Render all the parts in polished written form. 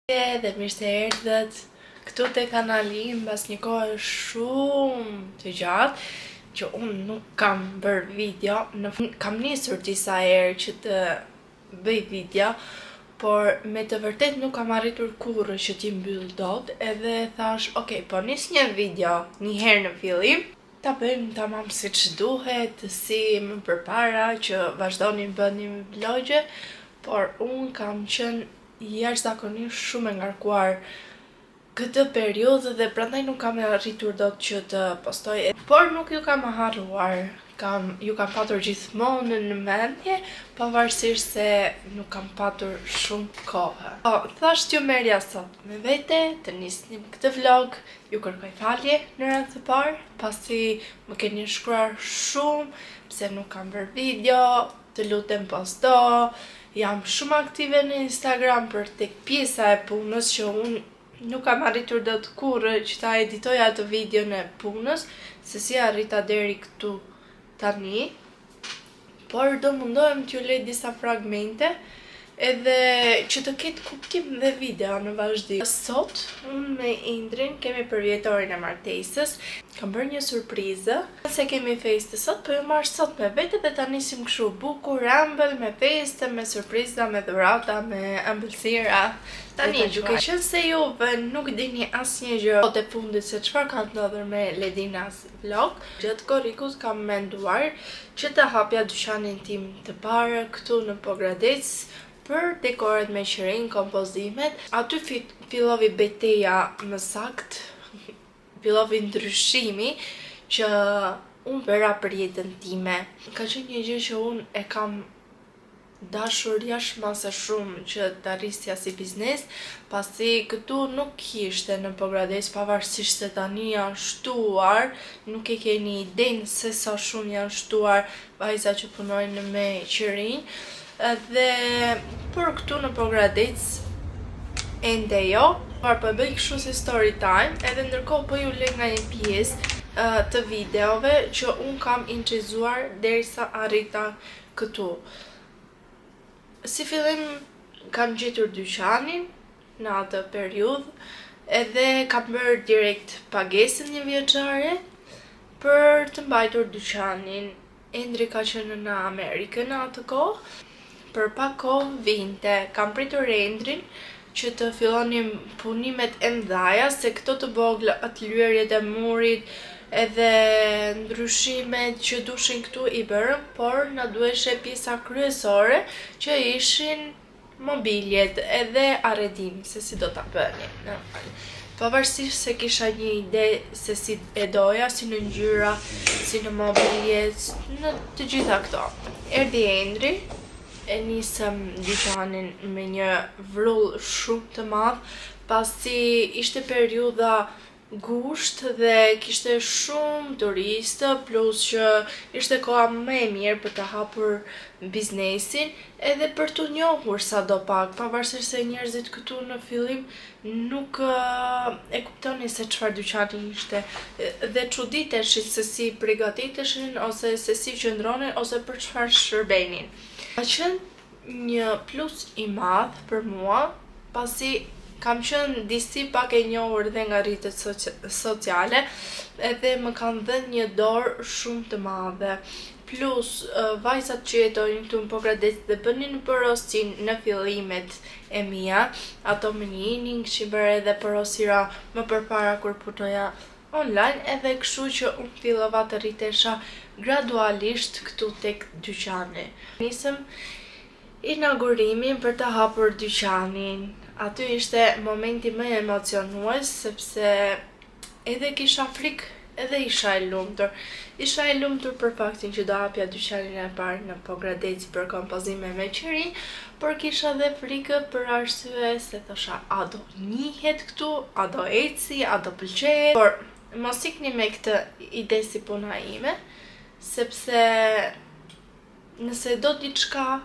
Dhe mirë se erdhët këtu te kanali im pas një kohë shumë të gjatë që unë nuk kam bërë video. Kam nisur disa herë që të bëj video, por me të vërtet nuk kam arritur kurrë që t'i mbyll dot, edhe thash, ok, po nis një video një herë në fillim, ta bëjmë tamam siç duhet, si më përpara që vazhdonim bënim vlogje, por unë kam qenë jashtëzakonisht shumë e ngarkuar këtë periudhë dhe prandaj nuk kam arritur dot që të postoj. Por nuk ju kam harruar, ju kam patur gjithmonë në mendje, pavarësisht se nuk kam patur shumë kohë. Thashtë ju merja sot me vete, të nisnim këtë vlog, ju kërkoj falje në radhë të parë, pasi më keni shkruar shumë pse nuk kam bërë video, të lutem posto. Jam shumë aktive në Instagram për tek pjesa e punës që unë nuk kam arritur dot kurrë që ta editoj atë videon e punës, se si arrita deri këtu tani. Por do mundohem t'ju lej disa fragmente edhe që të ketë kuptim dhe video në vazhdim. Sot unë me Indrin kemi përvjetorin e martesës. Kam bërë një surprizë. Se kemi festë sot, po ju marr sot me vete dhe ta nisim kështu bukur, ëmbël, me feste, me surpriza, me dhurata, me ëmbëlsira. Tani, duke qenë se juve nuk dini asnjë gjë të fundit se çfarë ka ndodhur me Ledinas vlog, gjatë korrikut kam menduar që të hapja dyqanin tim të parë këtu në Pogradec për dekoret me qerin, kompozimet. Aty fillovi beteja më sakt, fillovi ndryshimi që unë bëra për jetën time. Ka qenë një gjë që unë e kam dashur jashtëmase shumë që të arrisja si biznes, pasi këtu nuk kishte në Pogradec, pavarësisht se tani janë shtuar, nuk e keni idenë se sa shumë janë shtuar vajza që punojnë me qerin. Dhe por këtu në Pogradec ende jo, por po bëj kështu si story time, edhe ndërkohë po ju lej nga një pjesë të videove që unë kam incizuar derisa arrita këtu. Si fillim kam gjetur dyqanin në atë periudhë, edhe kam bërë direkt pagesën një vjeçare për të mbajtur dyqanin. Indri ka qenë në Amerikën në atë kohë. Për pak kohë vinte, kam pritur Indrin që të fillonim punimet e mdhaja, se këto të vogla, atë lyerjet e murit, edhe ndryshimet që dushin këtu i bërëm, por na duheshe pjesa kryesore që ishin mobiljet edhe arredim, se si do ta bënim. Pavarësisht se kisha një ide se si e doja, si në ngjyra, si në mobiljet, në të gjitha këto. Erdhi Indri, e nisëm dyqanin me një vrull shumë të madh, pasi ishte periudha gusht dhe kishte shumë turistë, plus që ishte koha më e mirë për të hapur biznesin edhe për të njohur sadopak, pavarësisht se njerëzit këtu në fillim nuk e kuptonin se çfarë dyqani ishte dhe çuditeshin se si përgatiteshin ose se si qëndronin ose për çfarë shërbenin. Ka qenë një plus i madh për mua, pasi kam qenë disi pak e njohur dhe nga rrjetet sociale, edhe më kanë dhënë një dorë shumë të madhe. Plus vajzat që jetojnë këtu në Pogradec dhe bënin porosin në fillimet e mia, ato më njihnin, kishin bërë edhe porosira më përpara kur punoja online, edhe kështu që unë fillova të rritesha gradualisht këtu tek dyqani. Nisëm inaugurimin për të hapur dyqanin. Aty ishte momenti më emocionues, sepse edhe kisha frikë, edhe isha e lumtur. Isha e lumtur për faktin që do hapja dyqanin e parë në Pogradec për kompozime me qerin, por kisha dhe frikë për arsye se thosha, a do njihet këtu, a do eci, a do pëlqej. Por mos ikni me këtë ide si puna ime, sepse nëse do diçka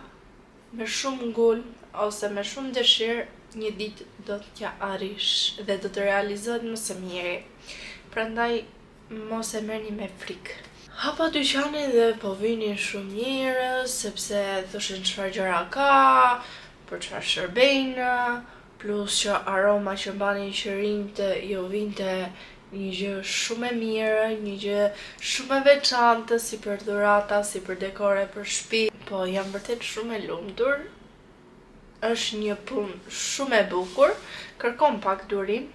me shumë ngull ose me shumë dëshirë, një ditë do t'ja arrish dhe do të realizohet më së miri. Prandaj mos e merrni me frikë. Hapa dyqanin dhe po vinin shumë njerëz, sepse thoshin çfarë gjëra ka, për çfarë shërbejnë, plus që aroma që mbani që rinjtë ju vinte një gjë shumë e mirë, një gjë shumë e veçantë si për dhurata, si për dekore për shtëpi. Po jam vërtet shumë e lumtur. Është një punë shumë e bukur, kërkon pak durim,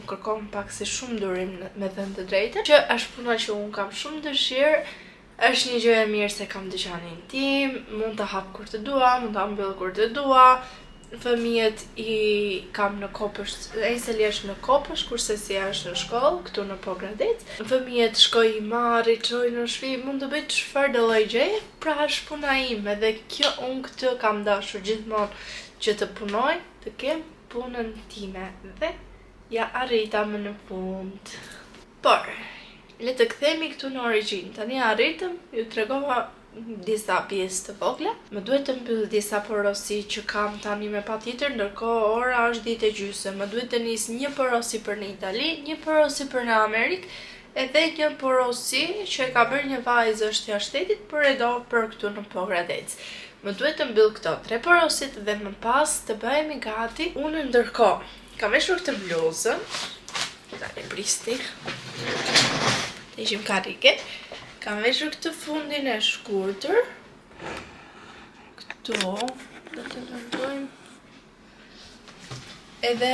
kërkon pak si shumë durim me thënë të drejtën, që është puna që unë kam shumë dëshirë, është një gjë e mirë se kam dyqanin tim, mund të hap kur të dua, mund të mbyll kur të dua. Fëmijët i kam në Kopësht, Ejseli është në Kopësht, kurse Sia është në shkollë, këtu në Pogradec. Fëmijët shkoj i marri, çoj në shtëpi, mund të bëj çfarë do lloj gjeje, pra është puna ime dhe kjo unë këtë kam dashur gjithmonë që të punoj, të kem punën time dhe ja arrita më në fund. Por, le të kthehemi këtu në origjinë. Tani arritëm, ju tregova disa pjesë të vogla. Më duhet të mbyll disa porosi që kam tani me patjetër, ndërkohë ora është 10:30. Më duhet të nis një porosi për në Itali, një porosi për në Amerikë, edhe një porosi që e ka bërë një vajzë është jashtë shtetit, por e do për këtu në Pogradec. Më duhet të mbyll këto 3 porosit dhe më pas të bëhemi gati. Unë ndërkohë kam veshur këtë bluzën. Tani bristi. Të ishim karike. Kam veshur këtë fundin e shkurtër. Këto do të ndërtojmë. Edhe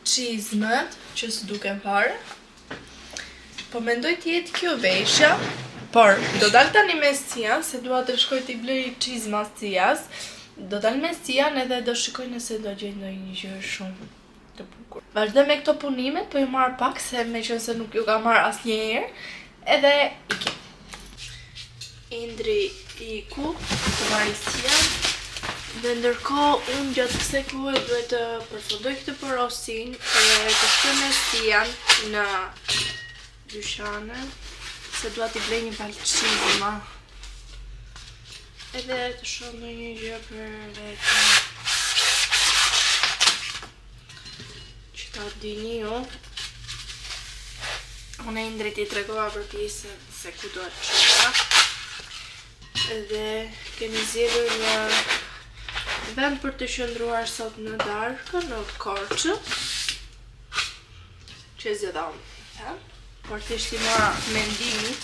çizmet që s'duken fare. Po mendoj të jetë kjo veshja, por do dal tani me Sian se dua të shkoj t'i blej çizma Sias. Do dal me Sian edhe do shikoj nëse do gjej ndonjë gjë shumë të bukur. Vazhdoj me këto punimet, po ju marr pak se meqense nuk ju ka marr asnjëherë. Edhe ikim. Indri iku, të marrë Sian. Dhe ndërkohë unë gjatë kësaj kohe duhet të përfundoj këtë porosin e të shkoj me Sian në dyqane, se dua t'i blej një palë çizma. Edhe të shoh ndonjë gjë për vetë. Që ta dini ju. Unë e Indrit i tregova për pjesën se ku do të shkojmë. Dhe kemi zgjedhur një vend për të qëndruar sot në darkë, në Korçë. Që zgjedha unë. Por thjesht i mora mendimin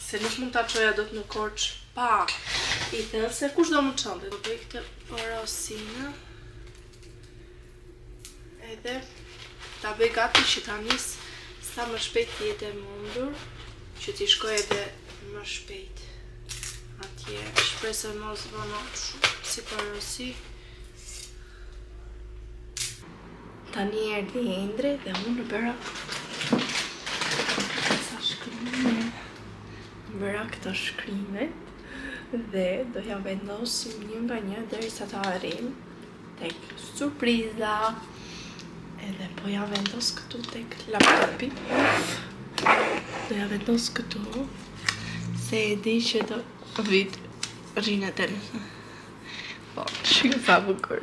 se nuk mund ta çoja dot në Korçë pa i thënë se kush do më çonte. Do bëj këtë porosinë. Edhe ta bëj gati që ta nis sa më shpejt të jetë e mundur, që t'i shkoj edhe më shpejt atje. Shpresoj mos vono shumë si porosi. Tani erdhi Indri dhe unë bëra sa shkrime. Bëra këto shkrimet dhe do ja vendosim një nga një derisa ta arrim tek surpriza. Edhe po ja vendos këtu tek laptopi. Do ja vendos këtu se e di që do vit rinët e në. Po, shumë sa bukur.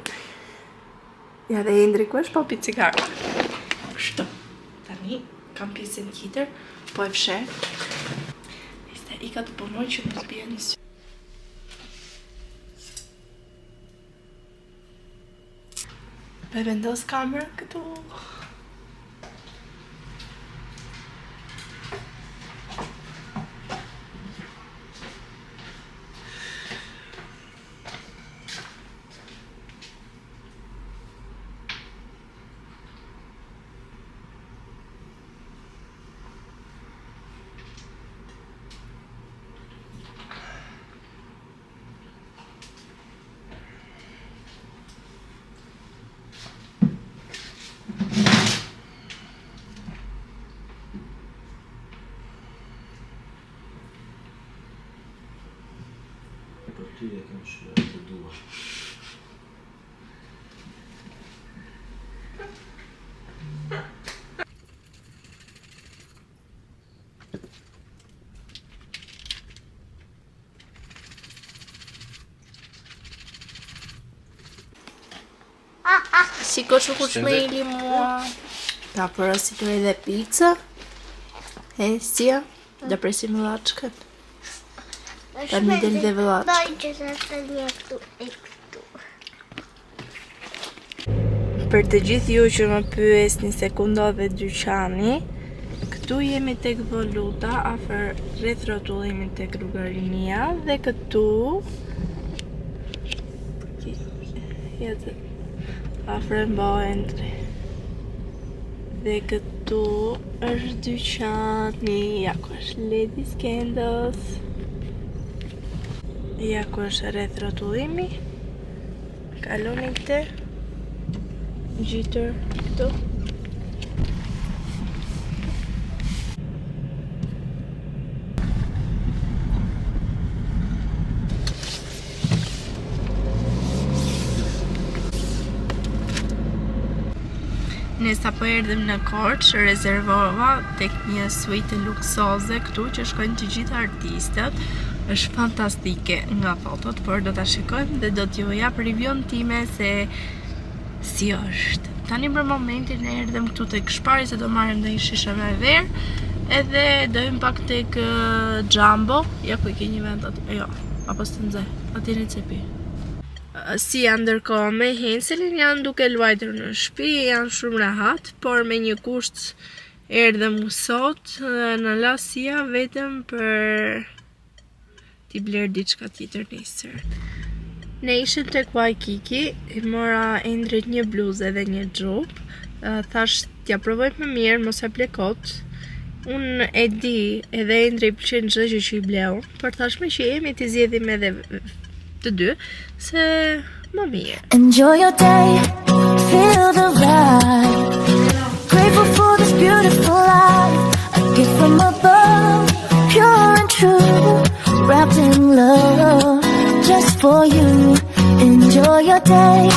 Ja dhe Indri ku është popi cigarë. Kështu. Tani kam pjesën tjetër, po e fshe. Ishte i ka të punoj që mos bie një sy. Po e vendos kamerën këtu. Për ty e kam shërë të dua. Si koçu kuçmeli mua. Ta porositoj edhe pizza. Sia, do presim vëllaçkën. Tani del dhe vëllaçkën. Daj që se të një këtu e këtu. për të gjithë ju që më pyesni se ku ndodhet dyqani, këtu jemi tek Voluta, afër rreth rrotullimit tek Rrugarinia dhe këtu afër Mboendri. Dhe këtu është dyqani, ja ku është Ladies Candles. Ja ku është rreth rrotullimi. Kaloni këtë gjitër këtu. Ne sapo erdhëm në Korçë, rezervova tek një suite luksoze këtu që shkojnë të gjithë artistët. Është fantastike nga fotot, por do ta shikojmë dhe do t'ju jap review-n time se si është. Tani për momentin ne erdhëm këtu tek Shpari se do marrim ndonjë shishe me verë, edhe do hym pak tek Jumbo. Ja ku i ke një vend aty. Jo, apo s'të nxeh. Aty në cepi. Si ndërkohë me Henselin janë duke luajtur në shtëpi, janë shumë rehat, por me një kusht erdhëm sot në Lasia vetëm për t'i bler diçka tjetër nesër. Ne ishim tek Waikiki, i mora Endrit një bluzë dhe një xhup. Thash t'ja provoj më mirë, mos e ble kot. Unë e di, edhe Endri i pëlqen çdo gjë që i bleu, por thash më që jemi t'i zgjedhim edhe të dy, se më mirë. Enjoy your day, feel the vibe. Grateful for this beautiful life, a gift from above, pure and true, wrapped in love, just for you. Enjoy your day,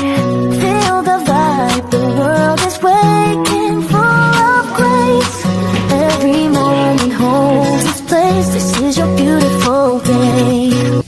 feel the vibe. The world is waiting full of grace. Every moment holds its place. This is your beautiful day.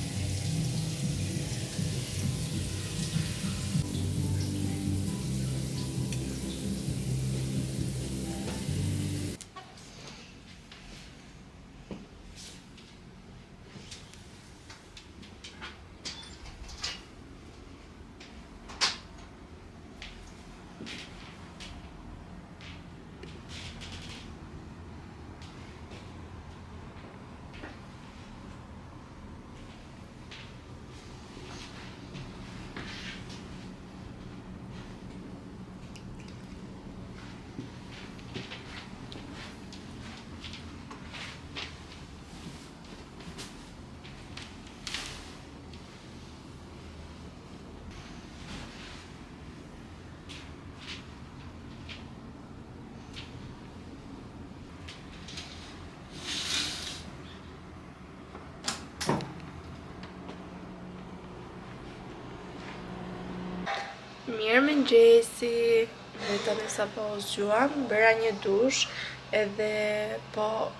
Mirë mëngjesi, dhe tani sapo zgjuam, bëra një dush edhe po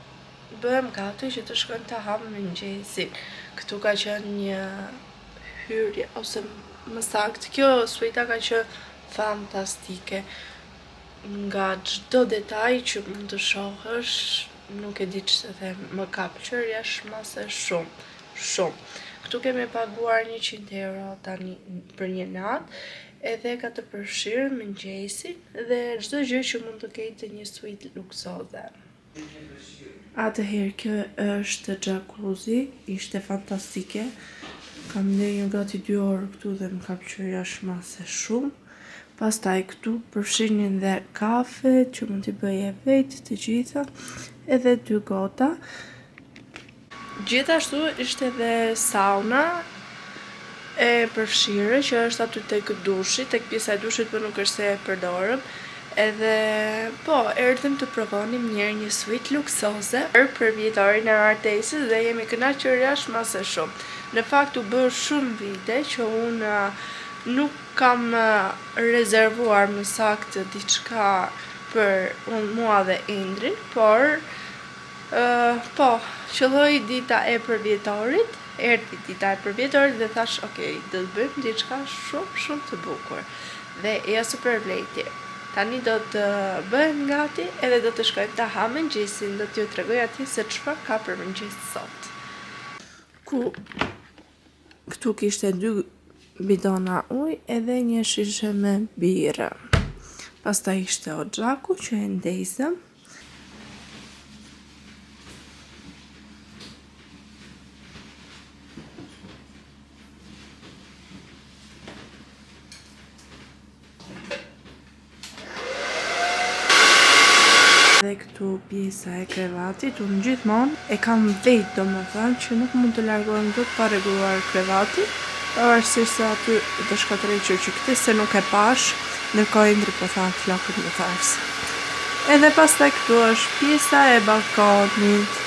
bëhem gati që të shkojmë të ham mëngjesin. Këtu ka qenë një hyrje, ose më saktë, kjo suita ka qenë fantastike. Nga çdo detaj që mund të shohësh, nuk e di ç'të them, më ka pëlqyer jashtëmase shumë. Këtu kemi paguar 100 euro tani për një natë, edhe ka të përfshirë mëngjesin dhe çdo gjë që mund të ketë një suite luksoze. Atëherë kjo është jacuzzi, ishte fantastike. Kam ndenjur gati 2 orë këtu dhe më ka pëlqyer jashtëmase shumë. Pastaj këtu përfshirnin dhe kafe që mund t'i bëje vetë të gjitha, edhe 2 gota. Gjithashtu ishte edhe sauna e përfshirë që është aty tek dushi, tek pjesa e dushit, por nuk është se e përdorëm. Edhe po, erdhëm të provonim një suite luksoze për vjetorin e martesës dhe jemi kënaqur jashtëmase shumë. Në fakt u bë shumë vite që unë nuk kam rezervuar më saktë diçka për mua dhe Endrin, por po, qëlloi dita e përvjetorit. Erdhi dita e përvjetorit dhe thash, okay, do të bëjmë diçka shumë të bukur. Dhe ja super vlejti. Tani do të bëhem gati edhe do të shkojmë të ha mëngjesin, do t'ju tregoj atje se çfarë ka për mëngjes sot. Këtu kishte 2 bidona ujë edhe një shishe me birë. Pastaj ishte o gjaku që e ndezëm. Dhe këtu pjesa e krevatit, unë gjithmonë e kam vetë, domethënë që nuk mund të largohem dot pa rregulluar krevatin, pavarësisht se aty do shkatërrej që këtë se nuk e pash, ndërkohë Indri po tha flokët më thars. Edhe pastaj këtu është pjesa e balkonit.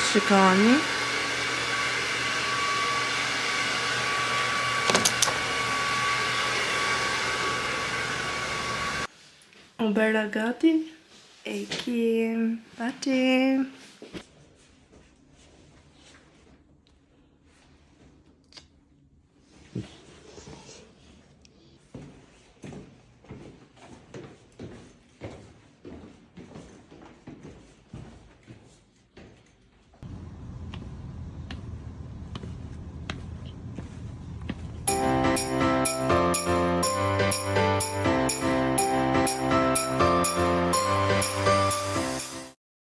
Shikoni. U bëra gati, ekim, pati.